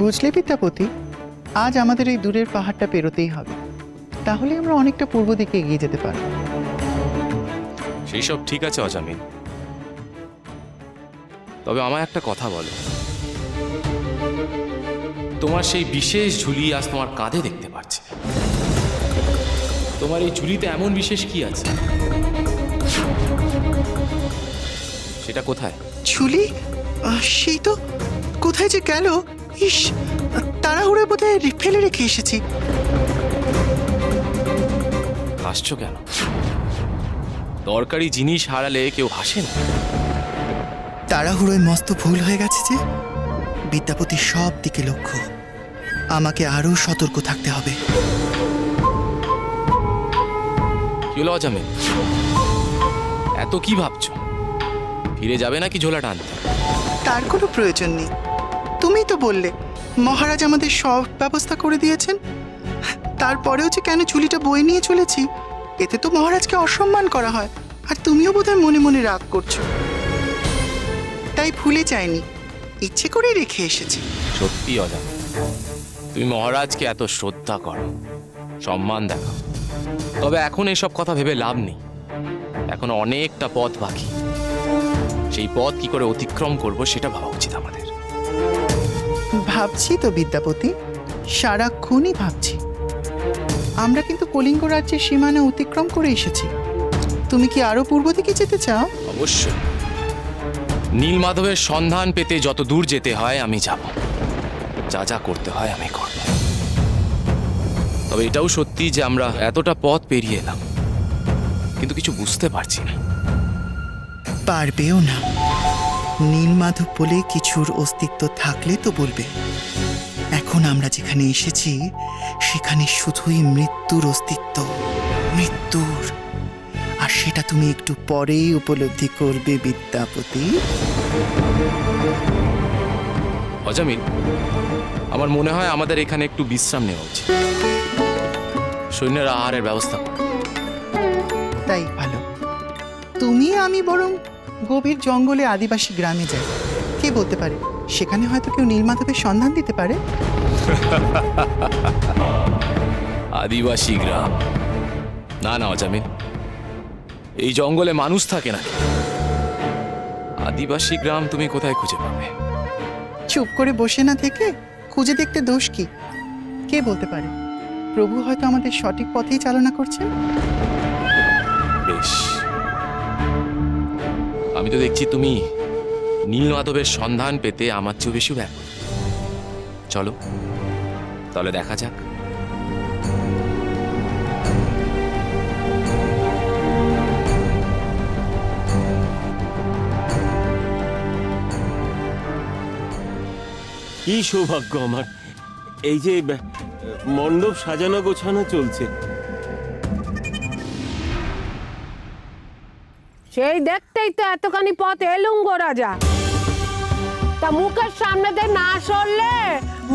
বুঝলে বিদ্যাপতি, আজ আমাদের এই দূরের পাহাড়টা পেরোতেই হবে, তাহলে আমরা অনেকটা পূর্ব দিকে এগিয়ে যেতে পারব। সেই সব ঠিক আছে অজামিন, তবে আমায় একটা কথা বলো, তোমার সেই বিশেষ ঝুলি আজ তোমার কাঁধে দেখতে পাচ্ছি। তোমার এই ঝুলিতে এমন বিশেষ কি আছে? সেটা কোথায়? ঝুলি? সেই তো কোথায় যে গেল। ইস, তাড়াহুড়ো বোধহয় ফেলে রেখে এসেছি। হাসছো কেন? দরকারি জিনিস হারালে কেউ হাসে না। তাড়াহুড়োয় মস্ত ভুল হয়ে গেছে যে। বিদ্যাপতির সব দিকে লক্ষ্য, আমাকে আরো সতর্ক থাকতে হবে। কি হলো অজামিন, এত কি ভাবছো? ফিরে যাবে নাকি ঝোলা টানতে? তার কোনো প্রয়োজন নেই, তুমি তো বললে মহারাজ আমাদের সব ব্যবস্থা করে দিয়েছেন। তারপরেও যে কেন ঝুলিটা বয়ে নিয়ে চলেছি, এতে তো মহারাজকে অসম্মান করা হয়। আর তুমিও বোধহয় মনে মনে রাগ করছো, তাই ভুলে যায়নি, ইচ্ছে করে রেখে এসেছি। সত্যি অজামিন, তুমি মহারাজকে এত শ্রদ্ধা করো, সম্মান দেখাও, তবে এখন এসব কথা ভেবে লাভ নেই। এখনো অনেকটা পথ বাকি, সেই পথ কি করে অতিক্রম করব সেটা ভাবা উচিত আমাদের। ভাবছি তো বিদ্যাপতি, সারাক্ষণই ভাবছি। আমরা কিন্তু কলিঙ্গ রাজ্যের সীমানা অতিক্রম করে এসেছি। তুমি কি আরো পূর্ব দিকে যেতে চাও? অবশ্যই, নীলমাধবের সন্ধান পেতে যত দূর যেতে হয় আমি যাব, যা যা করতে হয় আমি করব। তবে এটাও সত্যি যে আমরা এতটা পথ পেরিয়ে এলাম, কিন্তু কিছু বুঝতে পারছি না। পারবেও না। নীলমাধব বলে কিছুর অস্তিত্ব থাকলে তো বলবে। এখন আমরা যেখানে এসেছি সেখানে শুধুই মৃত্যুর অস্তিত্ব, মৃত্যুর। আর সেটা তুমি একটু পরেই উপলব্ধি করবে বিদ্যাপতি। অজামিন, আমার মনে হয় আমাদের এখানে একটু বিশ্রাম নেওয়া উচিত। সৈন্যের আহারের ব্যবস্থা করো। তাই ভালো। তুমি আমি বরং গভীর জঙ্গলে আদিবাসী গ্রামে যাই। কে বলতে পারে, সেখানে হয়তো কেউ নীলমাধবের সন্ধান দিতে পারে। আদিবাসী গ্রাম? না না অজামিন, এই জঙ্গলে মানুষ থাকে নাকি? আদিবাসী গ্রাম তুমি কোথায় খুঁজে পাবে? চুপ করে বসে না থেকে খুঁজে দেখতে দোষ কি? কে বলতে পারে, প্রভু হয়তো আমাদের সঠিক পথেই চালনা করছেন। বেশ, আমি তো দেখছি তুমি নীলমাধবের সন্ধান পেতে আমার চেয়ে বেশি ব্যাকুল। চলো তাহলে দেখা যাক। কি সৌভাগ্য আমার, এই যে মণ্ডপ সাজানো গোছানো চলছে। সেই দেখতেই তো এতখানি পথ এলুম গো রাজা। তা মুখের সামনে দিয়ে না সরলে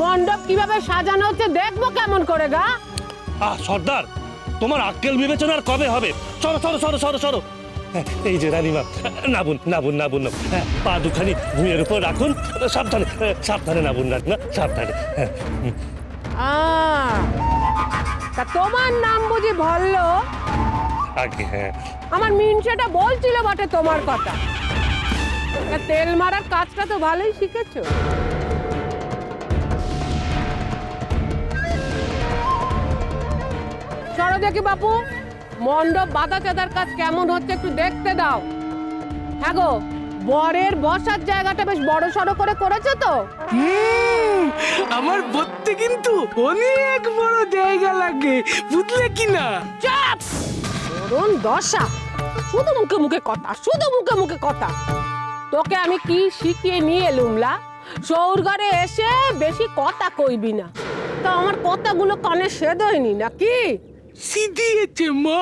মণ্ডপ কিভাবে সাজানো হচ্ছে দেখবো কেমন করে গা? সর্দার, তোমার আক্কেল বিবেচনার কবে হবে? সরো সরো সরো সরো সরো। এই যে রানীমা, নাবুন নাবুন নাবুন নাবুন। পা দুখানি ভুঁইয়ের উপর রাখুন, সাবধানে সাবধানে নাবুন রানীমা, সাবধানে। তা তোমার নাম বুঝি ভল্ল? আগে হ্যাঁ, আমার মিনসেটা বলছিল বটে তোমার কথা। তা তেল মারার কাজটা তো ভালোই শিখেছো। সরো দেখি বাপু, মণ্ডপ বাঁধা চাঁদার কাজ কেমন হচ্ছে একটু দেখতে দাও। হ্যাঁ গো, বরের বসার জায়গাটা বেশ বড় সড়ো করে করেছো তো? আমার বলতে কিন্তু অনেক বড় জায়গা লাগে, বুঝলে কি না? চাপ! করুন দশা, শুধু মুখে মুখে কথা, শুধু মুখে মুখে কথা। তোকে আমি কি শিখিয়ে নিয়ে এলুমলা? সৌর ঘরে এসে বেশি কথা কইবি না। তা আমার কথাগুলো কানে সেদ হয়নি নাকি? সিদিয়েছে মা।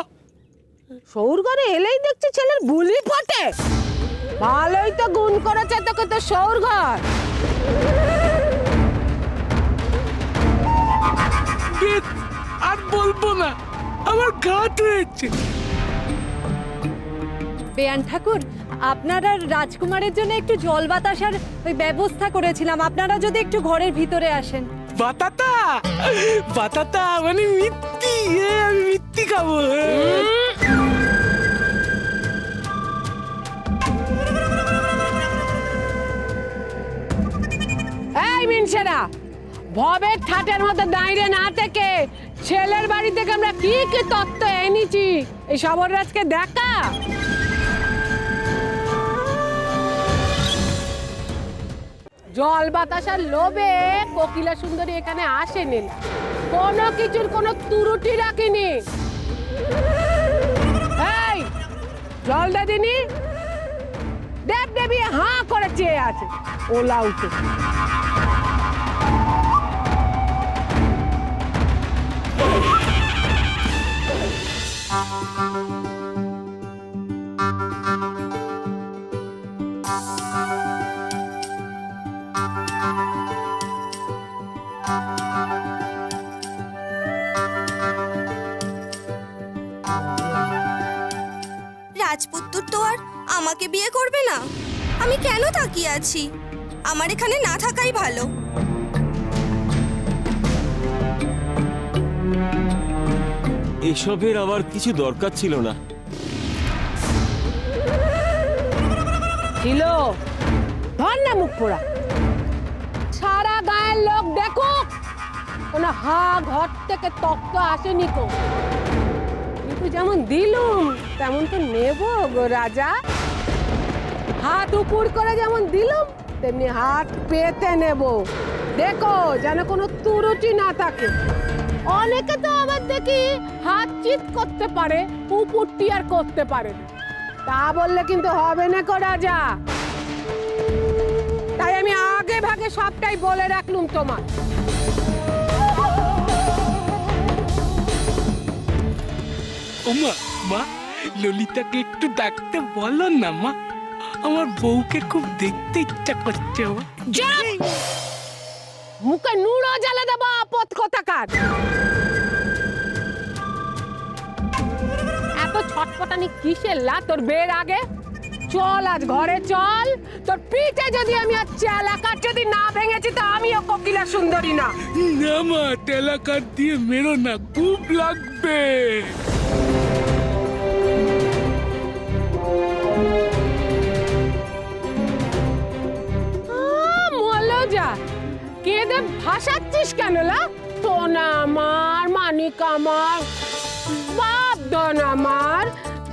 সৌর ঘরে এলেই দেখছি ছেলের বুলি ফটে। ভালোই তো গুণ করেছে তোকে তো সৌর ঘর। আর বলবো না, আমার ঘাট হয়েছে। বেয়ান ঠাকুর, আপনারা রাজকুমারের জন্য একটু জল বাতাসার ওই ব্যবস্থা করেছিলাম, আপনারা যদি একটু ঘরের ভিতরে আসেন। বাতাতা বাতাতা মানে মিত্তি, আমি মিত্তি খাবো। এই মিনসেরা, ভবের ঠাটের মধ্যে দাঁড়িয়ে না থেকে ছেলের বাড়ি থেকে আমরা কি কি তত্ত্ব এনেছি এই সবররাজকে দেখা। জল বাতাসার লোভে কোকিলা সুন্দরী এখানে আসেনি, কোনো কিছুর কোনো ত্রুটি রাখিনি। এই জল দাদিনি দেব দেবী হাঁ করে চেয়ে আছে, ওলা উঠে। রাজপুত্তর তো আর আমাকে বিয়ে করবে না। আমি কেন তাকিয়ে আছি? আমার এখানে না থাকাই ভালো। এসবের আবার কিছু দরকার ছিল না। ছিল ধর না মুখ পোড়া, সারা গায়ের লোক দেখুক কোনো হা ঘর থেকে তক্ত আসেনি কো। কিন্তু যেমন দিলুম তেমন তো নেব গো রাজা। হাত উপর করে যেমন দিলুম তেমনি হাত পেতে নেব। দেখো যেন কোনো ত্রুটি না থাকে। অনেকে তো আবার দেখি হাত চিৎ করতে পারে, উপরটি আর করতে পারে না। তা বললে কিন্তু হবে না কো রাজা। তাই আমি আগে ভাগে সবটাই বলে রাখলুম তোমার। ওমা, মা ললিতাকে একটু ডাকতে বলো না মা, আমার বউকে খুব দেখতে ইচ্ছা করছে। মা মুখে নুড়ো জ্বালা দেবো আপদ কোথাকার। এত ছটপটানি কিসের লা তোর বের আগে? চল আজ ঘরে চল, তোর পিঠে যদি আমি আর চালাকার যদি না ভেঙেছি তা আমিও কোকিলা সুন্দরী না। না মা, তেলাকার দিয়ে মেরো না, খুব লাগবে। মলজা কেঁদে ভাসাচ্ছিস কেন লা? সোনা আমার, মানিক আমার, বাপ ধন আমার,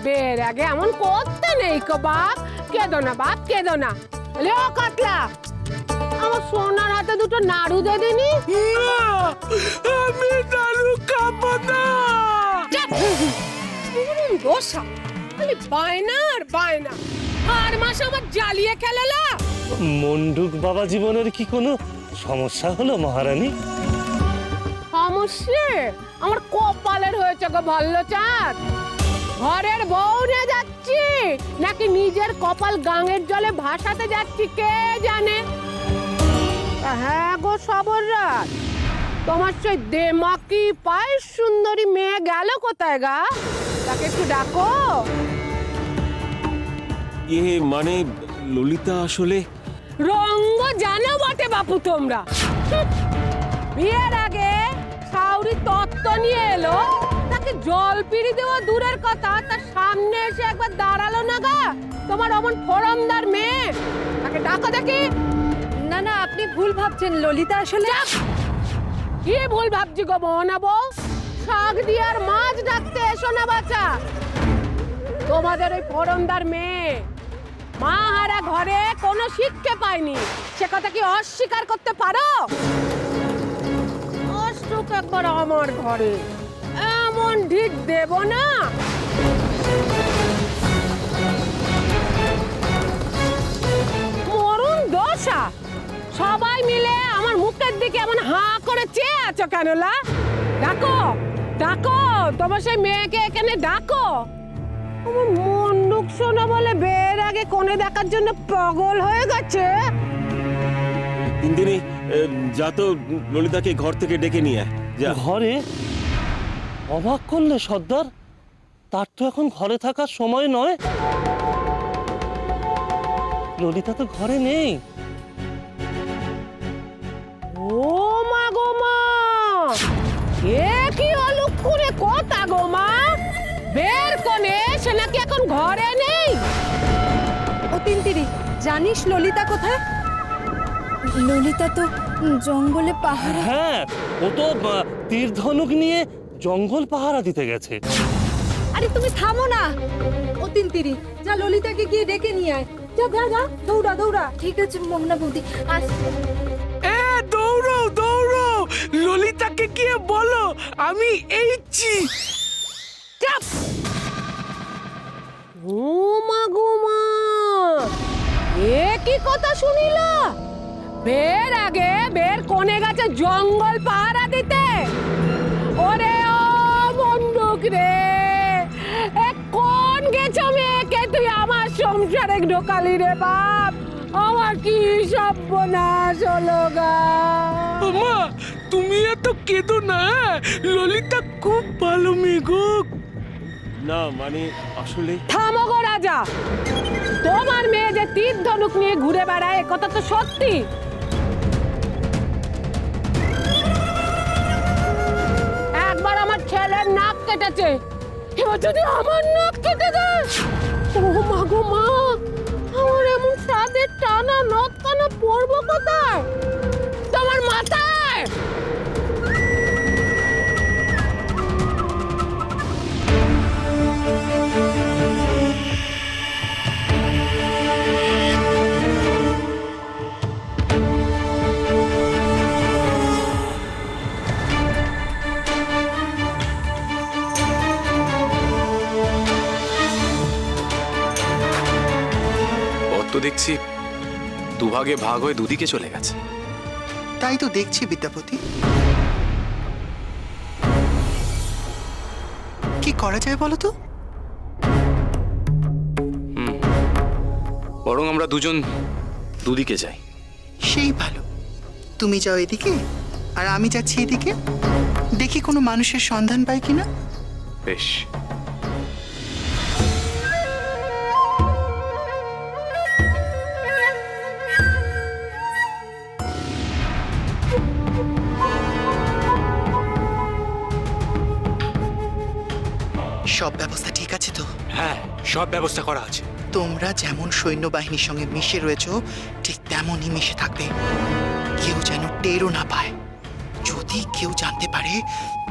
বের আগে এমন করতে নেই কো বাপ। কেঁদো না বাপ, কেঁদো না। লে ও কাতলা, আমার সোনার হাতে দুটো নাড়ু দে দিনি। না, আমি নাড়ু খাবো না। দোষা খালি বায়না আর বায়না, আর মাস আমার জ্বালিয়ে খেলালা। মন্ডুক বাবা জীবনের কি কোনো সমস্যা হলো মহারানী? সমস্যা আমার কপালের হয়েছে গো ভাল্লচাঁদ। ঘরের বউ নিয়ে যাচ্ছি নাকি নিজের কপাল গাঙের জলে ভাসাতে যাচ্ছি কে জানে। হ্যাঁ গো সবররাজ, তোমার সেই দেমাকি পায়ের সুন্দরী মেয়ে গেল কোথায় গা? তাকে একটু ডাকো। মানে ললিতা আসলে রঙ্গ জানো বটে বাপু তোমরা। বিয়ের আগে সাউরি তত্ত্ব নিয়ে এলো, তাকে জল পিড়ি দেওয়া দূরের কথা, তার সামনে এসে একবার দাঁড়ালো না গা তোমার অমন ফরমদার মেয়ে। তাকে ডাকো দেখি। না না, আপনি ভুল ভাবছেন, ললিতা আসলে। কি ভুল ভাবছি গো মোহনা বউ? শাক দিয়ে আর মাছ ডাকতে এসো না বাচ্চা। তোমাদের ওই ফরমদার মেয়ে মা হারা ঘরে কোনো শিক্ষা পায়নি, সে কথা কি অস্বীকার করতে পারো? অষ্টক একবার আমার ঘরে এমন ঢিক দেব না। মরুন দশা, সবাই মিলে আমার মুখের দিকে এমন হাঁ করে চেয়ে আছো কেন লা? ডাকো ডাকো, তোমার সেই মেয়েকে এখানে ডাকো। আমার মন্ডুক শোনা বলে বের আগে কোণে দেখার জন্য পাগল হয়ে গেছে। দিনে যা তো ললিতাকে ঘর থেকে ডেকে নিয়ে আয়, যা। ঘরে? অবাক করলে সর্দার, তার তো এখন ঘরে থাকার সময় নয়। ললিতা তো ঘরে নেই। ও মা গো মা, এ কি অলক্ষণে কথা গো মা, বের কোণে সে নাকি এখন ঘরে নেই। ও তিনতিরি, জানিস ললিতা কোথায়? ললিতা তো জঙ্গলে পাহারা। হ্যাঁ, ও তো তীর ধনুক নিয়ে জঙ্গল পাহারা দিতে গেছে। আরে তুমি থামো না। ও তিনতিরি, যা ললিতাকে গিয়ে ডেকে নিয়ে আয়। যা যা যা, দৌড়া দৌড়া। ঠিক আছে মোহনা বৌদি, আসছি। এ দৌড়ো দৌড়ো, ললিতাকে গিয়ে বলো আমি এইছি। চাপ। ও মা গো মা, এ কি কথা শুনিলা? বের আগে বের কোণে গেছে জঙ্গল পাহারা দিতে। ওরে ও বন্দুক রে, এ কোন গেছো মেয়েকে তুই আমার সংসারে ঢোকালি রে বাপ, আমার কি সর্বনাশ হলো গা। মা তুমি এত কেঁদো না, ললিতা খুব ভালো মেয়ে গো। না মানে আসলে থামো গো রাজা, তোমার মেয়ে যে তীর ধনুক নিয়ে ঘুরে বেড়ায় এ কথা তো সত্যি। একবার আমার ছেলের নাক কেটেছে, এবার যদি আমার নাক কেটে দেয়, ও মা গো মা, আমার এমন সাদের টানা নথ কানা পড়বো কোথায়? তোমার মাথায়। তো দেখছি দুভাগে ভাগ হয়ে দুদিকে চলে গেছে। তাই তো দেখছি বিদ্যাপতি। কি করা যায় বলো তো? বরং আমরা দুজন দুদিকে যাই। সেই ভালো, তুমি যাও এদিকে আর আমি যাচ্ছি এদিকে, দেখি কোনো মানুষের সন্ধান পাই কিনা। বেশ। সব ব্যবস্থা ঠিক আছে তো? হ্যাঁ, সব ব্যবস্থা করা আছে। তোমরা যেমন সৈন্যবাহিনীর সঙ্গে মিশে রয়েছো ঠিক তেমনই মিশে থাকবে, কেউ যেন টেরও না পায়। যদি কেউ জানতে পারে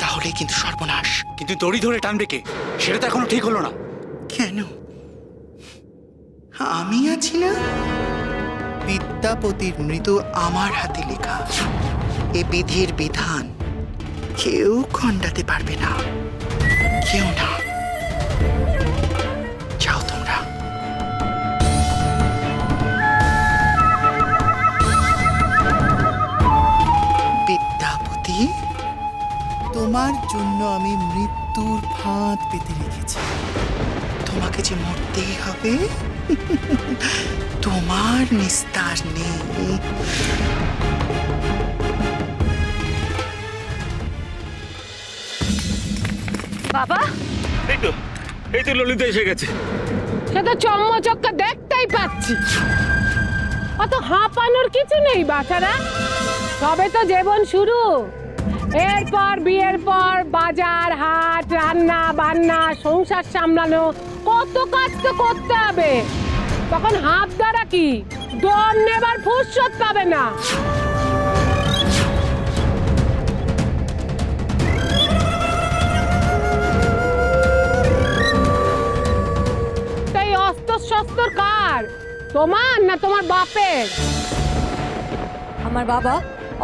তাহলে কিন্তু সর্বনাশ। কিন্তু দড়ি ধরে টানবে কে, সেটা তো এখনো ঠিক হলো না। কেন? আমি আছি না? বিদ্যাপতির মৃত্যু আমার হাতে লেখা, এ বিধির বিধান কেউ খণ্ডাতে পারবে না, কেউ না। যাও তোমরা। বিদ্যাপতি, তোমার জন্য আমি মৃত্যুর ফাঁদ পেতে রেখেছি। তোমাকে যে মরতেই হবে, তোমার নিস্তার নেই। বাবা, এই তো ললিতা এসে গেছে। সে তো চম্মচক্কা দেখতেই পাচ্ছি, অত হাঁপানোর কিছু নেই বাছারা, তবে তো জীবন শুরু। এরপর বিয়ের পর বাজার হাট, রান্না বান্না, সংসার সামলানো, কত কাজ তো করতে হবে। তখন হাত দ্বারা কি দম নেবার ফুরসত পাবে না। তাই অস্ত্র কার, তোমার না তোমার বাপের? আমার বাবা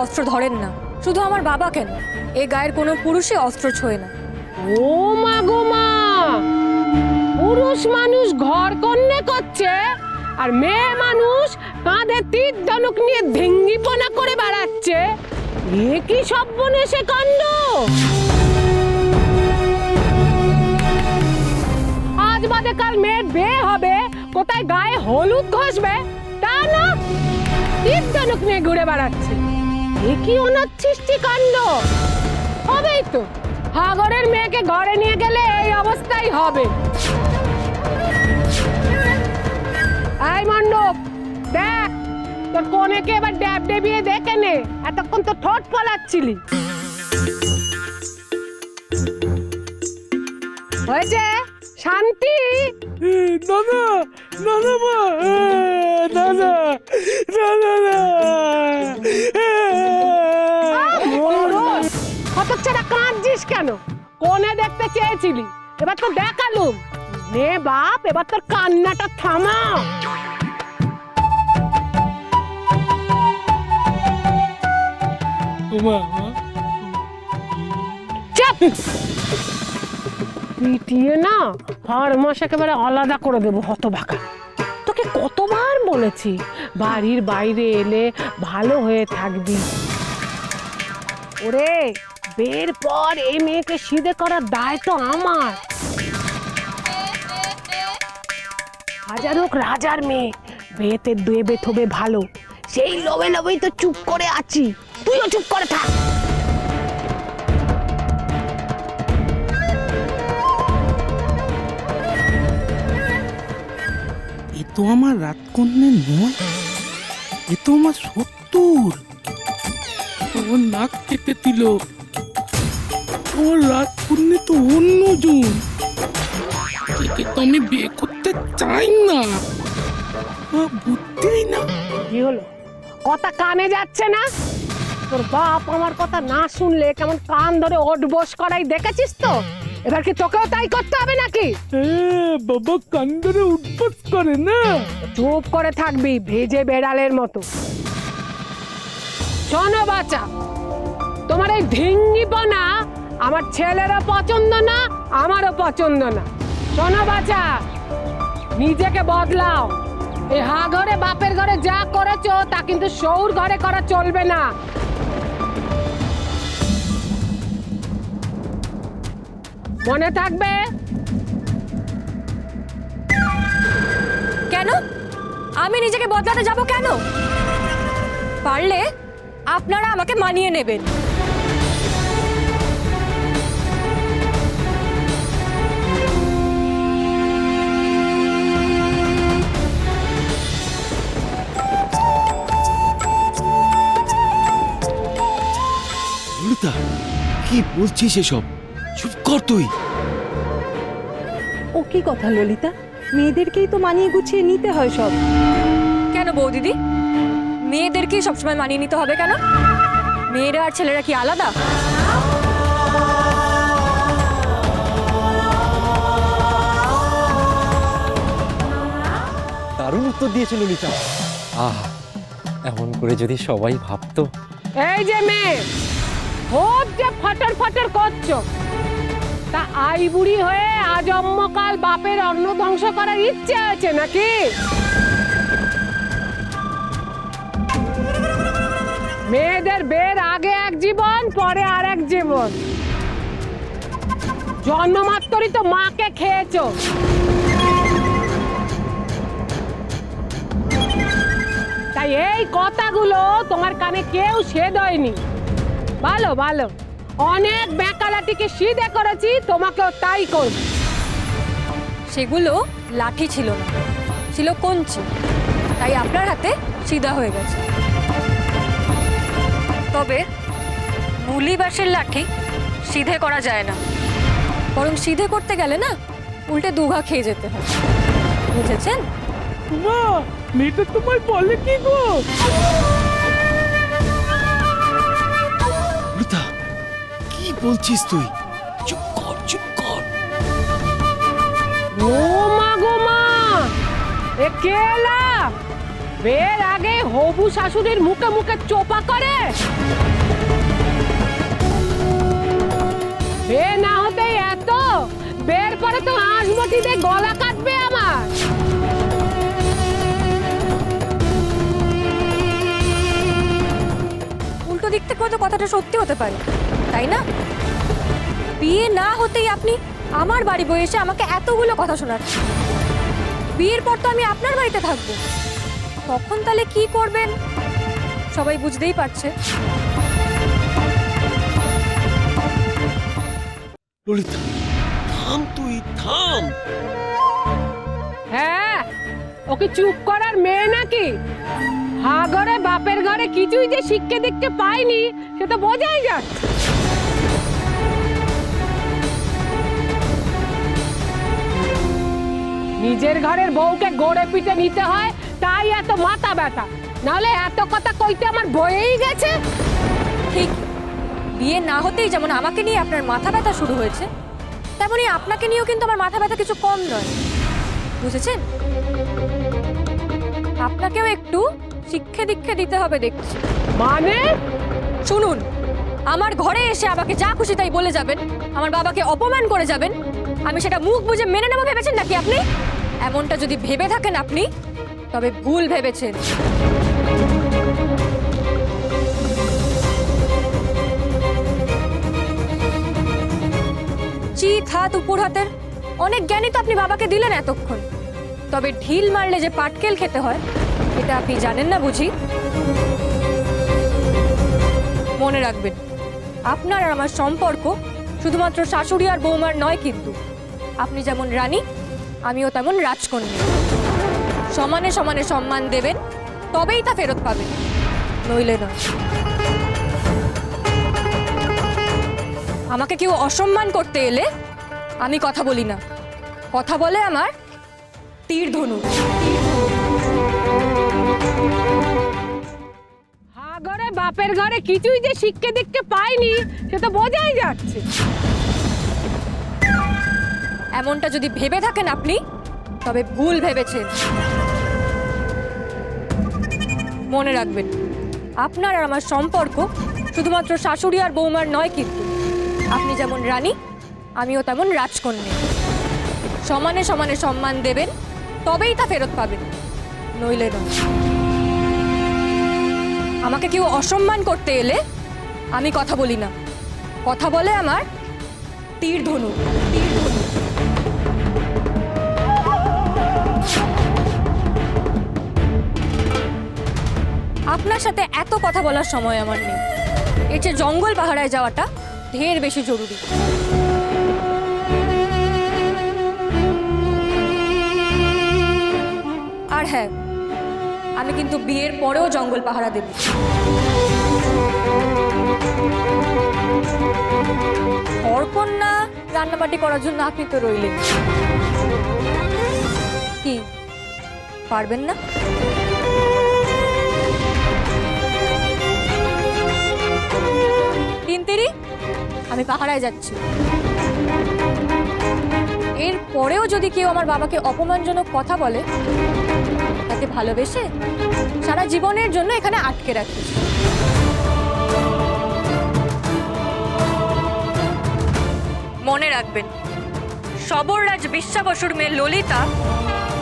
অস্ত্র ধরেন না। শুধু আমার বাবা কেন, এ গায়ের কোনো পুরুষই অস্ত্র ছোঁয় না। ও মা গো মা, পুরুষ মানুষ ঘর কন্যা করছে আর মেয়ে মানুষ কাঁধে তীর ধনুক নিয়ে ভেঙ্গিপনা করে বেড়াচ্ছে। এ কি সর্বনেশে কাণ্ড! আজ বাদে কাল মেয়ের বিয়ে হবে, কোথায় গায়ে হলুদ ঘষবে, তা না তীর ধনুক নিয়ে ঘুরে বেড়াচ্ছে। এ কি অনাচ্ছিষ্টি কাণ্ড! হবেই তো, হাগরের মেয়েকে ঘরে নিয়ে গেলে এই অবস্থাই হবে। এই মণ্ডপ, তোর কনেকে এবার ড্যাব ডেবিয়ে দেখে নে, এতক্ষণ তো ঠোঁট ফলাচ্ছিলি। হয়েছে শান্তি? দাদা দাদা মা দাদা দাদা হতচ্ছাড়া কাঁদছিস কেন? কোনে দেখতে চেয়েছিলি, এবার তো দেখালুম। নে বাপ, এবার তোর কান্নাটা থামা। মা চাপ পিটিয়ে না হাড় মাস একেবারে আলাদা করে দেবো হতভাগা। তোকে কতবার বলেছি বাড়ির বাইরে এলে ভালো হয়ে থাকবি। ওরে বের পর এই মেয়েকে সিধে করার দায় তো আমার। হাজার হোক রাজার মেয়ে, বেতে দেবে থবে ভালো, সেই লোভে লোভেই তো চুপ করে আছি। তুইও চুপ করে থাক। এ তো আমার রাতকন্যা নয়, এ তো আমার শত্রুর। আমার নাক কেটে দিল। আমার রাতকন্যা তো অন্যজন। একে তো আমি বিয়ে করতে চাই না। বুঝতেই না। কি হলো, কথা কানে যাচ্ছে না? তোর বাপ আমার কথা না শুনলে কেমন কান ধরে ওঠবোস করাই দেখেছিস তো? এবার কি তোকেও তাই করতে হবে নাকি? বাবা কান ধরে উঠবোস করে না। চুপ করে থাকবি ভেজে বেড়ালের মতো। শোনো বাচ্চা, তোমার এই ঢিঙ্গিপনা আমার ছেলেরও পছন্দ না, আমারও পছন্দ না। শোনো বাচ্চা, নিজেকে বদলাও। এই হা ঘরে বাপের ঘরে যা করেছো তা কিন্তু সৌর ঘরে করা চলবে না। মনে থাকবে। কেন আমি নিজেকে বদলাতে যাব কেন? পারলে আপনারা আমাকে মানিয়ে নেবেন। ললিতা, কি বলছিস এসব? চুপ কর তুই। ও কি কথা ললিতা? মেয়েদেরকেই তো মানিয়ে গুছিয়ে নিতে হয় সব। কেন বৌদিদি, মেয়েদেরকেই সবসময় মানিয়ে নিতে হবে কেন? মেয়েরা আর ছেলেরা কি আলাদা? দারুণ উত্তর দিয়েছে ললিতা। এমন করে যদি সবাই ভাবতো। এই যে মেয়ে, খুব যে ফটর ফটর করছো, তা আই বুড়ি হয়ে আজম্মকাল বাপের অন্ন ধ্বংস করার ইচ্ছে আছে নাকি? মেয়েদের বের আগে এক জীবন, পরে আর এক জীবন। জন্মমাত্রই তো মাকে খেয়েছো। তাই এই কথাগুলো তোমার কানে কেউ সেদয়নি। ভালো ভালো, অনেক বেকালাটিকে সিধে করেছি, তোমাকেও তাই করব। সেগুলো লাঠি ছিল না, ছিল কঞ্চি, তাই আপনার হাতে সিধা হয়ে গেছে। তবে মুলি বাঁশের লাঠি সিধে করা যায় না, বরং সিধে করতে গেলে না উল্টে দুঘা খেয়ে যেতে হয়। বুঝেছেন? মা, মেয়েটা তোমায় বলে কি গো? ললিতা, কি বলছিস তুই? চুপ কর, চুপ কর। ও মা গো মা, এ কেলা বের আগে হবু শাশুড়ির মুখে মুখে চোপা করে। বে না হতেই এত, বের পরে তো হাঁসবটি দিয়ে গলা কাটবে আমার। উল্টো দিক থেকে হয়তো কথাটা সত্যি হতে পারে, তাই না? বিয়ে না হতেই আপনি আমার বাড়ি বয়ে এসে আমাকে এতগুলো কথা শোনাচ্ছেন। বিয়ের পর তো আমি আপনার বাড়িতে থাকবো, তখন তাহলে কি করবেন সবাই বুঝতেই পারছে। ললিতা, থাম তুই, থাম। হ্যাঁ, ওকে চুপ করার মেয়ে নাকি? ভাগরে বাপের ঘরে কিছুই যে শিক্ষে দিককে পাইনি সে তো বোঝাই যাচ্ছে। নিজের ঘরের বউকে গড়ে পিটে নিতে হয়, তাই এত মাথা ব্যথা, নাহলে এত কথা কইতে আমার বয়েই গেছে। ঠিক, বিয়ে না হতেই যেমন আমাকে নিয়ে আপনার মাথা ব্যথা শুরু হয়েছে, তেমনই আপনাকে নিয়েও কিন্তু আমার মাথা ব্যথা কিছু কম নয়, বুঝেছেন? আপনাকেও একটু শিক্ষে দীক্ষে দিতে হবে দেখছি। মানে শুনুন, আমার ঘরে এসে আমাকে যা খুশি তাই বলে যাবেন, আমার বাবাকে অপমান করে যাবেন, আমি সেটা মুখ বুজে মেনে নেবো ভেবেছেন নাকি আপনি? এমনটা যদি ভেবে থাকেন আপনি, তবে ভুল ভেবেছেন। চিত হাত উপর হাতের অনেক জ্ঞানই তো আপনি বাবাকে দিলেন এতক্ষণ, তবে ঢিল মারলে যে পাটকেল খেতে হয় এটা আপনি জানেন না বুঝি? মনে রাখবেন, আপনার আর আমার সম্পর্ক শুধুমাত্র শাশুড়ি আর বৌমার নয়, কিন্তু আপনি যেমন রানী আমিও তেমন রাজকন্যা। সমানে সমানে সম্মান দেবেন, তবেই তা ফেরত পাবেন, নইলে নয়। আমাকে কেউ অসম্মান করতে এলে আমি কথা বলি না, কথা বলে আমার তীর ধনুক। ভাগরে বাপের ঘরে কিছুই যে শিক্ষে দিককে পাইনি সে তো বোঝাই যাচ্ছে। এমনটা যদি ভেবে থাকেন আপনি, তবে ভুল ভেবেছেন। মনে রাখবেন, আপনার আর আমার সম্পর্ক শুধুমাত্র শাশুড়ি আর বৌমার নয়, কিন্তু আপনি যেমন রানী আমিও তেমন রাজকন্যা। সমানে সমানে সম্মান দেবেন, তবেই তা ফেরত পাবেন, নইলে নয়। আমাকে কেউ অসম্মান করতে এলে আমি কথা বলি না, কথা বলে আমার তীর ধনুক। আপনার সাথে এত কথা বলার সময় আমার নেই, এর চেয়ে জঙ্গল পাহারায় যাওয়াটা ঢের বেশি জরুরি। আর হ্যাঁ, আমি কিন্তু বিয়ের পরেও জঙ্গল পাহারা দেব। ঘরকন্যা রান্নাবাটি করার জন্য আপনি তো রইলেন, কি পারবেন না? তিনতিরি, আমি পাহারায় যাচ্ছি। এর পরেও যদি কেউ আমার বাবাকে অপমানজনক কথা বলে, তাকে ভালোবেসে সারা জীবনের জন্য এখানে আটকে রাখি। মনে রাখবেন, সবররাজ বিশ্বাবসুর মেয়ে ললিতা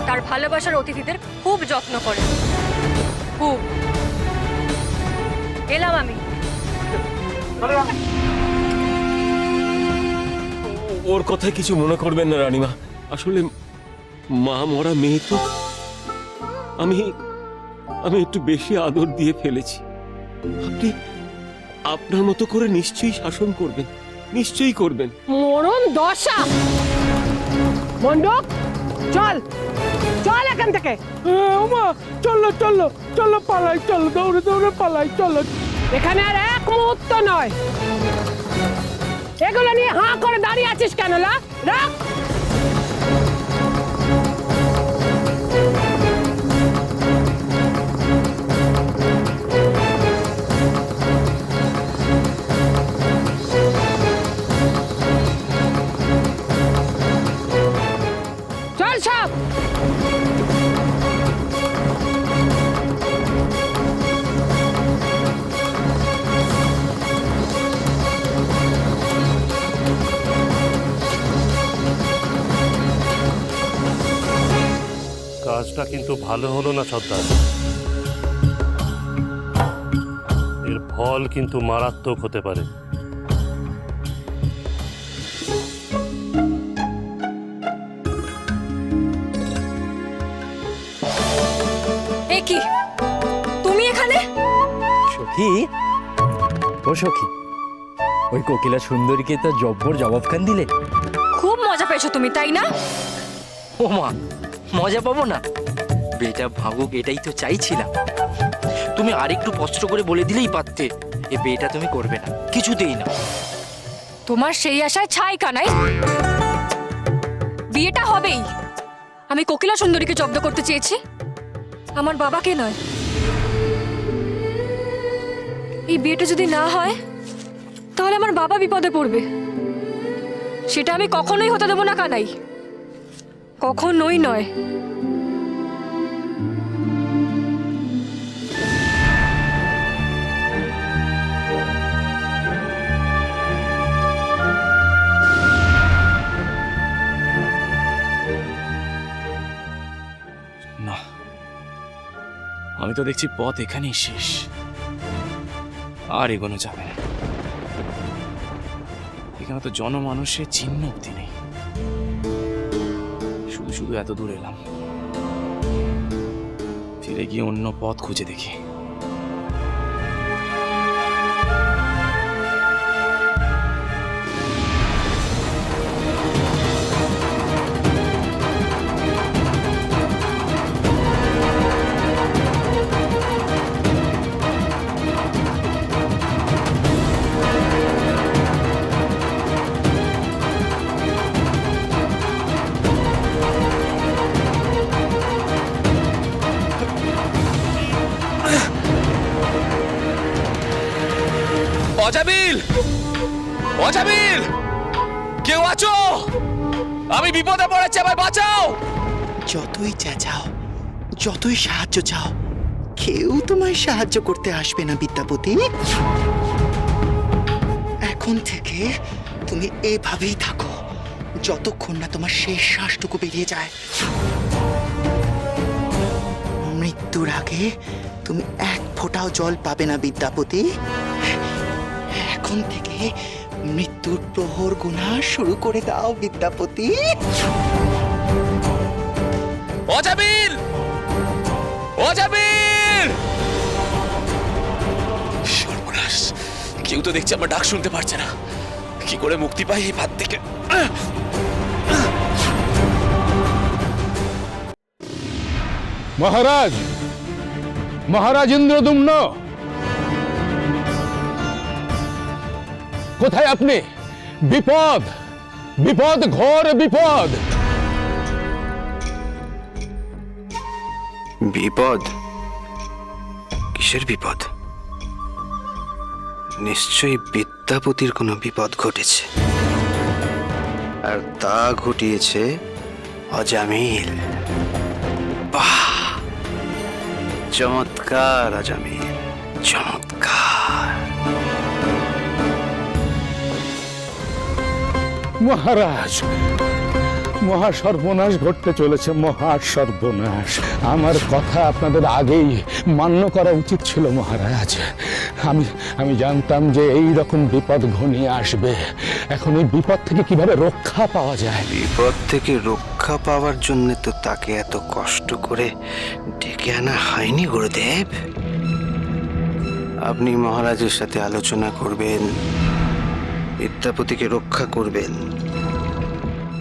তার ভালোবাসার অতিথিদের খুব যত্ন করে, খুব। এলাম আমি। ওর কথায় কিছু মনে করবেন না রানীমা, আসলে মা মরা মেয়ে তো, আমি একটু বেশি আদর দিয়ে ফেলেছি। আপনি আপনার মতো করে নিশ্চয়ই শাসন করবেন, নিশ্চয়ই করবেন। মরণ দশা! মণ্ডপ, চল চল এখান থেকে। ওমা, চলো চলো চলো, পালাই, চলো, দৌড়ে দৌড়ে পালাই, চলো। এখানে আর এক মুহূর্ত নয়। এগুলো নিয়ে হাঁ করে দাঁড়িয়ে আছিস কেন? লা রাখ। চল সব। কাজটা কিন্তু ভালো হলো না সর্দার, এর ফল কিন্তু মারাত্মক হতে পারে। এ কি, তুমি এখানে? সখী, ও সখী, ওই কোকিলা সুন্দরীকে তো জব্বর জবাবখান দিলে। খুব মজা পেয়েছো তুমি, তাই না? ও মা, মজা পাবো না? বেটা ভাবুক, এটাই তো চাইছিলাম। তুমি আরেকটু কষ্ট করে বলে দিলেই পারতে এ বিয়েটা তুমি করবে না, কিছুতেই না। তোমার সেই আশায় ছাই কানাই। বিয়েটা হবেই। আমি কোকিলা সুন্দরীকে জব্দ করতে চেয়েছি, আমার বাবাকে নয়। এই বিয়েটা যদি না হয় তাহলে আমার বাবা বিপদে পড়বে। সেটা আমি কখনোই হতে দেবো না কানাই, কখনোই নয়। না, আমি তো দেখছি পথ এখানেই শেষ, আর এগোনো যাবে না। এখানে তো জনমানুষের চিহ্ন অব্দি নেই, শুধু শুধু এত দূর এলাম। ফিরে গিয়ে অন্য পথ খুঁজে দেখি। অজামিল, অজামিল, কেউ আছো? আমি বিপদে পড়েছি, আমায় বাঁচাও। যতই চেঁচাও, যতই সাহায্য চাও, কেউ তোমায় সাহায্য করতে আসবে না বিদ্যাপতি। এখন থেকে তুমি এভাবেই থাকো যতক্ষণ না তোমার শেষ শ্বাসটুকু বেরিয়ে যায়। মৃত্যুর আগে তুমি এক ফোঁটাও জল পাবে না বিদ্যাপতি। এখন থেকে মৃত্যুর প্রহর গোনা শুরু করে দাও বিদ্যাপতি। অজামিল, অজামিল! সর্বনাশ, কেউ তো দেখছি আমার ডাক শুনতে পারছে না। কি করে মুক্তি পাই এই ফাঁদ থেকে? মহারাজ, মহারাজ ইন্দ্রদুম্ন, কোথায় আপনি? বিপদ, বিপদ, ঘোর বিপদ। বিপদ? কিসের বিপদ? নিশ্চয়ই বিদ্যাপতির কোনো বিপদ ঘটেছে, আর তা ঘটিয়েছে অজামিল। বাহ, চমৎকার অজামিল, চমৎকার। মহারাজ, মহা সর্বনাশ ঘটতে চলেছে, মহা সর্বনাশ। আমার কথা আপনাদের আগেই মান্য করা উচিত ছিল মহারাজ। আমি জানতাম যে এই রকম বিপদ ঘনিয়ে আসবে। এখন এই বিপদ থেকে কিভাবে রক্ষা পাওয়া যায়? বিপদ থেকে রক্ষা পাওয়ার জন্য তো তাকে এত কষ্ট করে ডেকে আনা হয়নি গুরুদেব। আপনি মহারাজের সাথে আলোচনা করবেন, বিদ্যাপতিকে রক্ষা করবেন।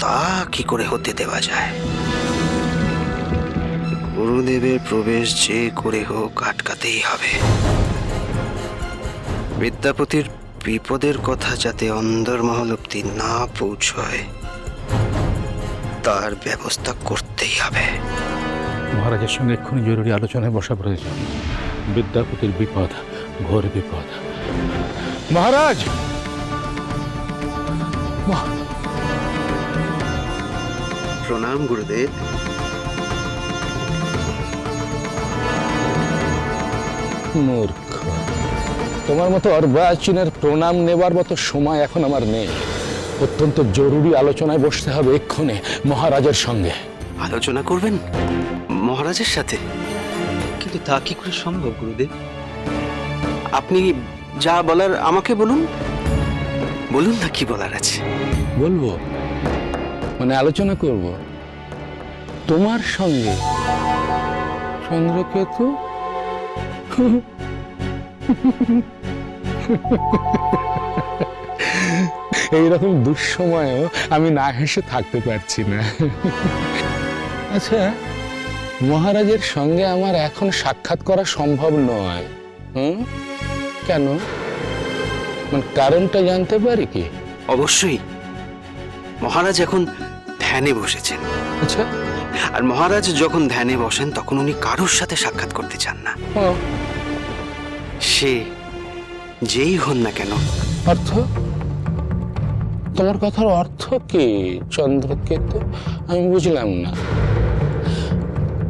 তা কি করে হতে দেওয়া যায়? গুরুদেবের প্রবেশ যে করে হোক আটকাতেই হবে। বিদ্যাপতির বিপদের কথা যাতে অন্দরমহল অব্দি না পৌঁছয়, তার ব্যবস্থা করতেই হবে। মহারাজের সঙ্গে এক্ষুনি জরুরি আলোচনায় বসা প্রয়োজন। বিদ্যাপতির বিপদ, ঘোর বিপদ। মহারাজ, প্রণাম গুরুদেব। মূর্খ, তোমার মতো অর্বাচীনের প্রণাম নেবার মতো সময় এখন আমার নেই। অত্যন্ত জরুরি আলোচনায় বসতে হবে এক্ষুনি মহারাজের সঙ্গে। আলোচনা করবেন মহারাজের সাথে? কিন্তু তা কি করে সম্ভব গুরুদেব? আপনি যা বলার আমাকে বলুন, বলুন না কি বলার আছে। বলবো মানে আলোচনা করব তোমার সঙ্গে। চন্দ্রকেতু, এইরকম দুঃসময়েও আমি না হেসে থাকতে পারছি না। আচ্ছা, মহারাজের সঙ্গে আমার এখন সাক্ষাৎ করা সম্ভব নয়। কেন? মানে কারণটা জানতে পারি কি? অবশ্যই, মহারাজ এখন ধ্যানে বসেছেন। আচ্ছা। আর মহারাজ যখন ধ্যানে বসেন তখন উনি কারোর সাথে সাক্ষাৎ করতে চান না, সে যেই হন না কেন। অর্থ? তোমার কথার অর্থ কি চন্দ্রকেতু? আমি বুঝলাম না।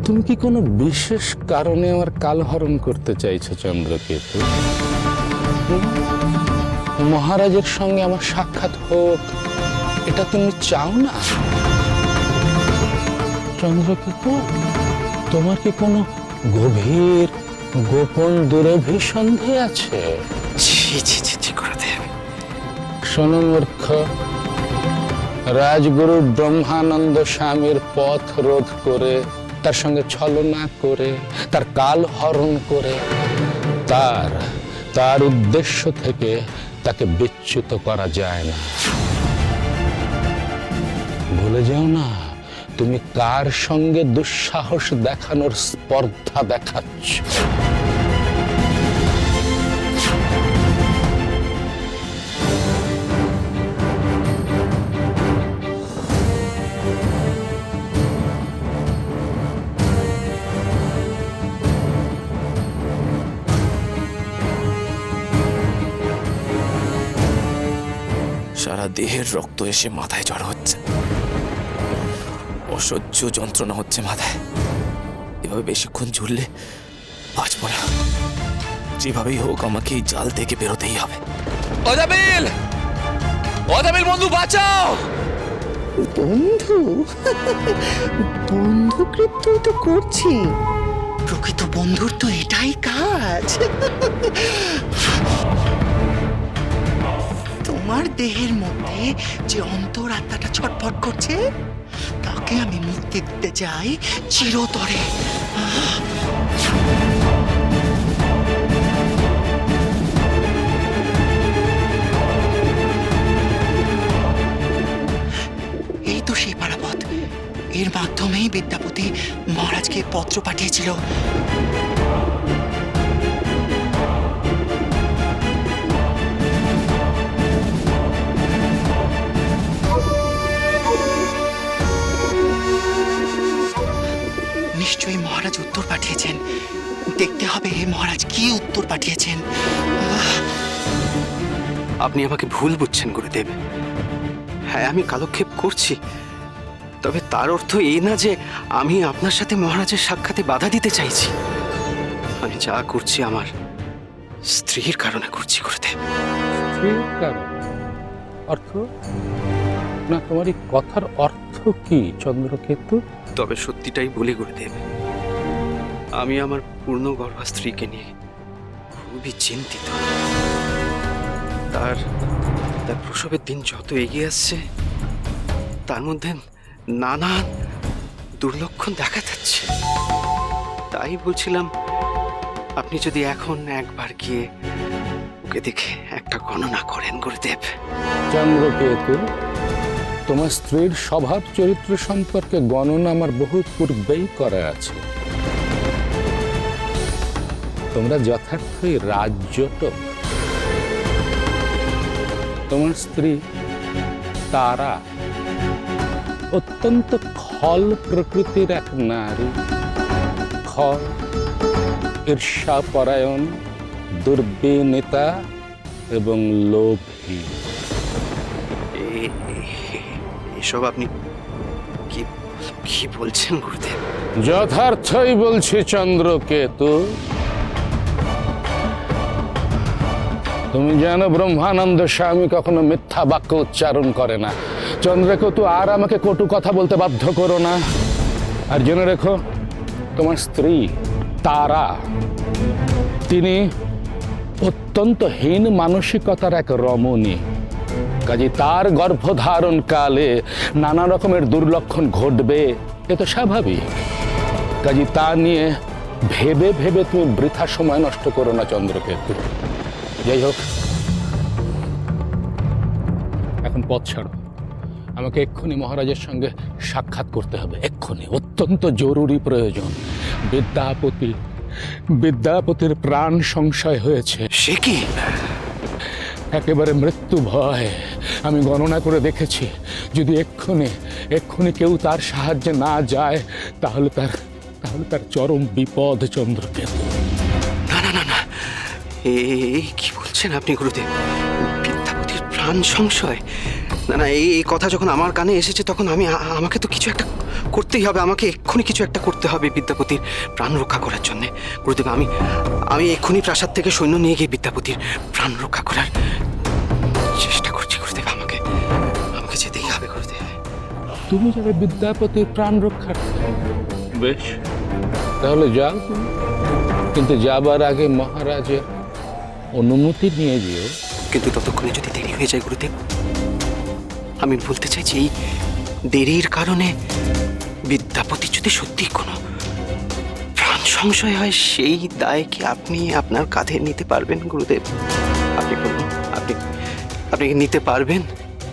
তুমি কি কোনো বিশেষ কারণে আমার কালহরণ করতে চাইছো চন্দ্রকেতু? মহারাজের সঙ্গে আমার সাক্ষাৎ হোক, এটা তুমি চাও না চন্দ্রকেতু? তোমার কি কোনো গভীর গোপন দুরভিসন্ধি আছে? ছি ছি ছি ছি গুরুদেব। শোনো মূর্খ, রাজগুরু ব্রহ্মানন্দ স্বামীর পথ রোধ করে, তার সঙ্গে ছলনা করে, তার কাল হরণ করে, তার উদ্দেশ্য থেকে তাকে বিচ্যুত করা যায় না। ভুলে যাও না তুমি কার সঙ্গে দুঃসাহস দেখানোর স্পর্ধা দেখাচ্ছ। সারা দেহের রক্ত এসে মাথায় জড়ো হচ্ছে, অসহ্য যন্ত্রণা হচ্ছে মাথায়। এভাবে বেশিক্ষণ ঝুললে বাঁচবো না। যেভাবেই হোক আমাকে এই জাল থেকে বেরোতেই হবে। অজামিল, অজামিল বন্ধু বাঁচাও! বন্ধু? বন্ধুকৃত তো করছি, প্রকৃত বন্ধুর তো এটাই কাজ। তোমার দেহের মধ্যে যে অন্তর আত্মাটা ছটফট করছে, তাকে আমি মুক্তি দিতে চাই চিরতরে। এই তো সেই পারাপথ, এর মাধ্যমেই বিদ্যাপতি মহারাজকে পত্র পাঠিয়েছিল। নিশ্চয়ই মহারাজ উত্তর পাঠিয়েছেন। দেখতে হবে মহারাজ কি উত্তর পাঠিয়েছেন। আপনি আমাকে ভুল বুঝছেন গুরুদেব। হ্যাঁ, আমি কালক্ষেপ করছি, তবে তার অর্থ এই না যে আমি আপনার সাথে মহারাজের সাক্ষাতে বাধা দিতে চাইছি। আমি যা করছি আমার স্ত্রীর কারণে করছি গুরুদেব। স্ত্রীর কারণ? অর্থ না, তোমার এই কথার অর্থ কি চন্দ্রকেতু? তবে সত্যিটাই বলি গুরুদেব, আমি আমার পূর্ণ গর্ভা স্ত্রীকে নিয়ে খুবই চিন্তিত। তার প্রসবের দিন যত এগিয়ে আসছে, তার মধ্যে নানা দুর্লক্ষণ দেখা যাচ্ছে। তাই বলছিলাম, আপনি যদি এখন একবার গিয়ে ওকে দেখে একটা গণনা করেন গুরুদেব। চন্দ্রকেতু, তোমার স্ত্রীর স্বভাব চরিত্র সম্পর্কে গণনা আমার বহু পূর্বেই করা আছে। তোমরা যথার্থই রাজ্যটক। তোমার স্ত্রী তারা অত্যন্ত খল প্রকৃতির এক নারী। খল, ঈর্ষাপরায়ণ, দুর্বিনীতা এবং লোভী। এসব আপনি কি বলছেন গুরুদেব? যথার্থই বলছি চন্দ্রকেতু। তুমি জানো ব্রহ্মানন্দ স্বামী কখনো মিথ্যা বাক্য উচ্চারণ করে না। চন্দ্রকেতু, আর আমাকে কটু কথা বলতে বাধ্য করো না। আর জেনে রেখো, তোমার স্ত্রী তারা, তিনি অত্যন্ত হীন মানসিকতার এক রমণী। কাজে তার গর্ভধারণ কালে নানা রকমের দুর্লক্ষণ ঘটবে, এ তো স্বাভাবিক। কাজে তা নিয়ে ভেবে ভেবে তুমি বৃথা সময় নষ্ট করো না চন্দ্রকেতু। যাই হোক, এখন পথ ছাড়ো। আমাকে এক্ষুনি মহারাজের সঙ্গে সাক্ষাৎ করতে হবে, এক্ষুনি, অত্যন্ত অত্যন্ত জরুরি প্রয়োজন। বিদ্যাপতির প্রাণ সংশয় হয়েছে। সে কি? একেবারে মৃত্যু ভয়। আমি গণনা করে দেখেছি, যদি এক্ষুনি কেউ তার সাহায্যে না যায় তাহলে তার চরম বিপদ চন্দ্রকেতু। না না না না, এই কি বলছেন আপনি গুরুদেব? বিদ্যাপতির প্রাণ সংশয়? না না, এই কথা যখন আমার কানে এসেছে তখন আমাকে তো কিছু একটা করতেই হবে। আমাকে এক্ষুনি কিছু একটা করতে হবে বিদ্যাপতির প্রাণ রক্ষা করার জন্য। গুরুদেব, আমি এক্ষুনি প্রাসাদ থেকে সৈন্য নিয়ে গিয়ে বিদ্যাপতির প্রাণ রক্ষা করার চেষ্টা করছি গুরুদেব। আমাকে যেতেই হবে গুরুদেব। তুমি যাবে বিদ্যাপতির প্রাণ রক্ষার? বেশ, তাহলে যাও তুমি, কিন্তু যাবার আগে মহারাজের অনুমতি নিয়ে যেও। কিন্তু ততক্ষণে যদি দেরি হয়ে যায় গুরুদেব, আমি বলতে চাইছি এই দেরির কারণে বিদ্যাপতি যদি সত্যি কোনো প্রাণ সংশয় হয়, সেই দায় কি আপনি আপনার কাঁধে নিতে পারবেন গুরুদেব? আপনি বলুন, আপনি কি নিতে পারবেন?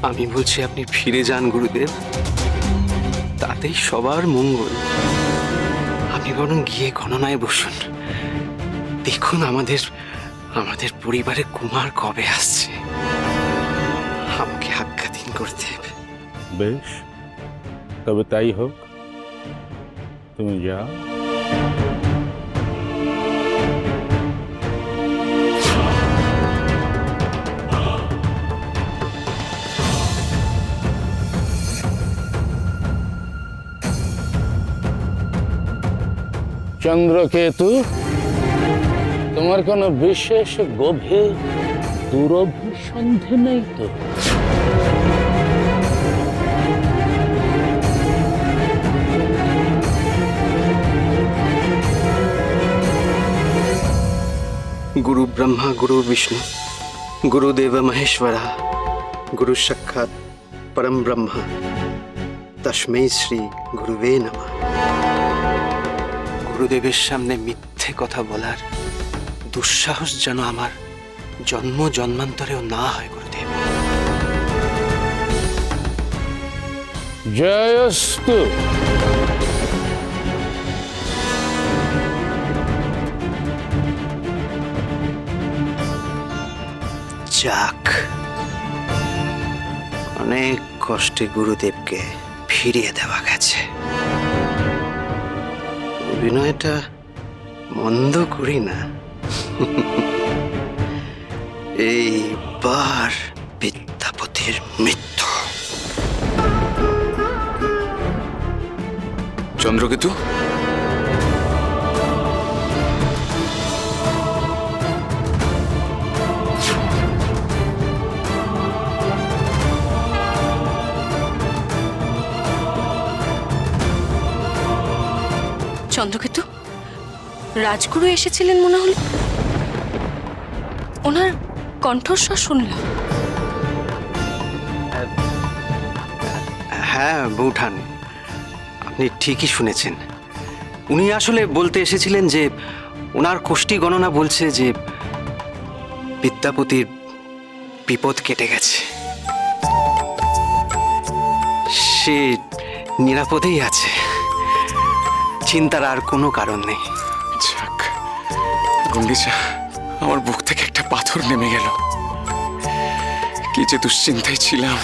আমি বলছি আপনি ফিরে যান গুরুদেব, তাতেই সবার মঙ্গল। আপনি বরং গিয়ে গণনায় বসুন, দেখুন আমাদের পরিবারে কুমার কবে আসছে। আমাকে আজ্ঞা দিন গুরুদেব। বেশ, তবে তাই হোক, তুমি যাও। চন্দ্রকেতু, তোমার কোনো বিশেষ গভীর দুরভিসন্ধি নেই তো? गुरु ब्रह्मा गुरु विष्णु गुरुदेव महेश्वरा गुरु साक्षात् परम ब्रह्म तस्मै श्री गुरुवे नमः। গুরুদেবের সামনে মিথ্যে কথা বলার দুঃসাহস যেন আমার জন্ম জন্মান্তরেও না হয় গুরুদেব। জয়স্তু। যাক, অনেক কষ্টে গুরুদেবকে ফিরিয়ে দেওয়া গেছে। অভিনয়টা মন্দ করি না। এইবার বিদ্যাপতির মৃত্যু। চন্দ্রকেতু, চন্দ্রকেতু, রাজগুরু এসেছিলেন মনে হলো। ওনার কণ্ঠস্বর শুনলাম। হ্যাঁ বৌঠান, আপনি ঠিকই শুনেছেন। উনি আসলে বলতে এসেছিলেন যে ওনার কোষ্ঠী গণনা বলছে যে বিদ্যাপতির বিপদ কেটে গেছে, সে নিরাপদেই আছে, চিন্তার আর কোনো কারণ নেই। যাক গঙ্গিচা, আমার বুক থেকে একটা পাথর নেমে গেল। কি যে দুশ্চিন্তায় ছিলাম।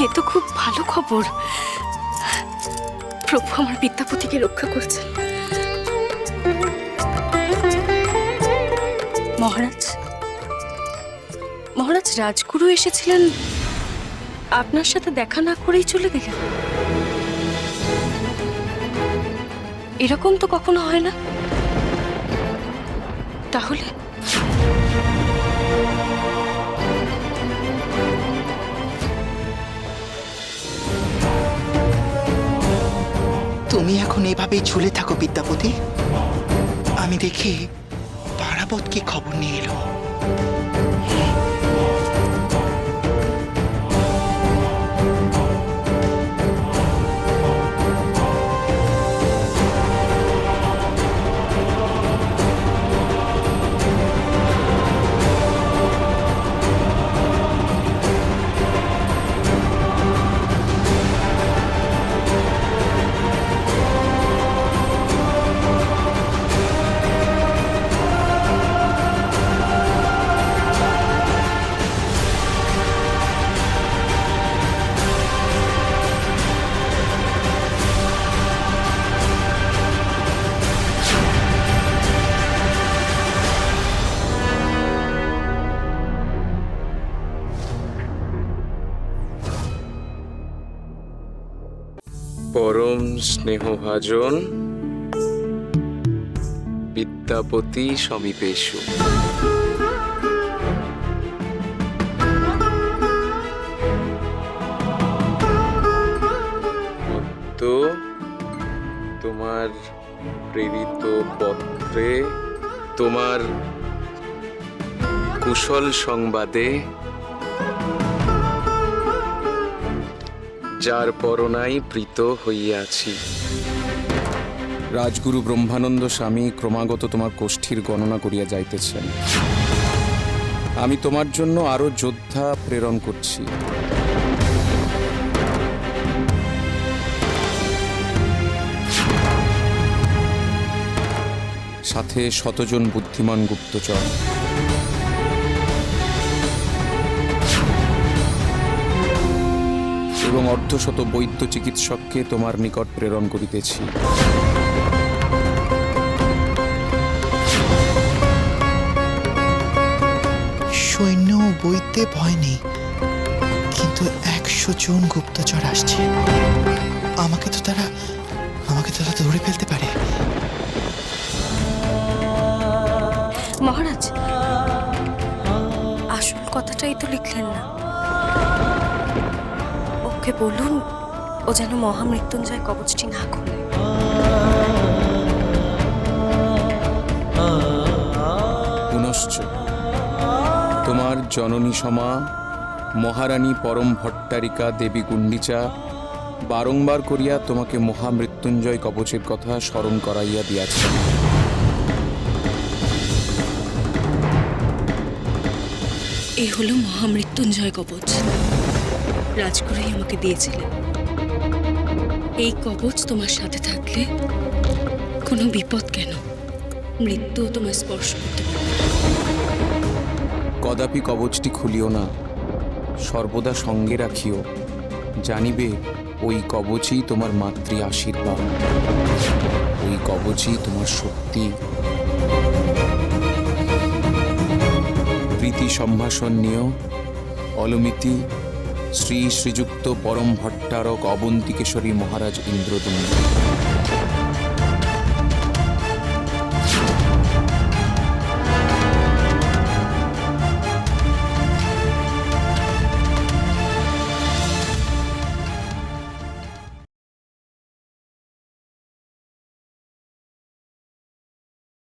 এ তো খুব ভালো খবর। প্রভু আমার বিদ্যাপতিকে রক্ষা করছেন। মহারাজ রাজগুরু এসেছিলেন, আপনার সাথে দেখা না করেই চলে গেলেন। এরকম তো কখনো হয় না। তাহলে তুমি এখন এভাবেই ঝুলে থাকো বিদ্যাপতি। আমি দেখি পারাবত কি খবর নিয়ে এলো। পরম স্নেহভাজন বিদ্যাপতি সমীপেষু। তো তোমার প্রেরিত পত্রে তোমার কুশল সংবাদে যার পরনাই প্রীত হইয়াছি। রাজগুরু ব্রহ্মানন্দ স্বামী ক্রমাগত তোমার কোষ্ঠীর গণনা করিয়া যাইতেছেন। আমি তোমার জন্য আরো যোদ্ধা প্রেরণ করছি। সাথে শতজন বুদ্ধিমান গুপ্তচর। এবং অর্ধশত বৈদ্য চিকিৎসককে তোমার নিকট প্রেরণ করিতেছি। সৈন্য ও বৈদ্যে ভয় নেই, কিন্তু 100 জন গুপ্তচর আসছে। আমাকে তো তারা ধরে ফেলতে পারে। মহারাজ, আসল কথাটাই তো লিখলেন না। ওকে বলুন ও যেন মহামৃত্যুঞ্জয় কবচটি না খোলে। পুনশ্চ তোমার জননী সমা মহারানী পরম ভট্টারিকা দেবী গুণ্ডিচা বারংবার করিয়া তোমাকে মহামৃত্যুঞ্জয় কবচের কথা স্মরণ করাইয়া দিয়াছে। এ হলো মহামৃত্যুঞ্জয় কবচ। রাজগুরুই আমাকে দিয়েছিলেন। এই কবচ তোমার সাথে থাকলে কোনো বিপদ কেন, মৃত্যু তোমার স্পর্শ করতে পারে। কদাপি কবচটি খুলিও না, সর্বদা সঙ্গে রাখিও। জানিবে ওই কবচই তোমার মাতৃ আশীর্বাদ, ওই কবচই তোমার শক্তি। প্রীতি সম্ভাষণ নিয়েও অলমিতি শ্রী শ্রীযুক্ত পরম ভট্টারক অবন্তিকেশ্বরী মহারাজ ইন্দ্রদুম্ন।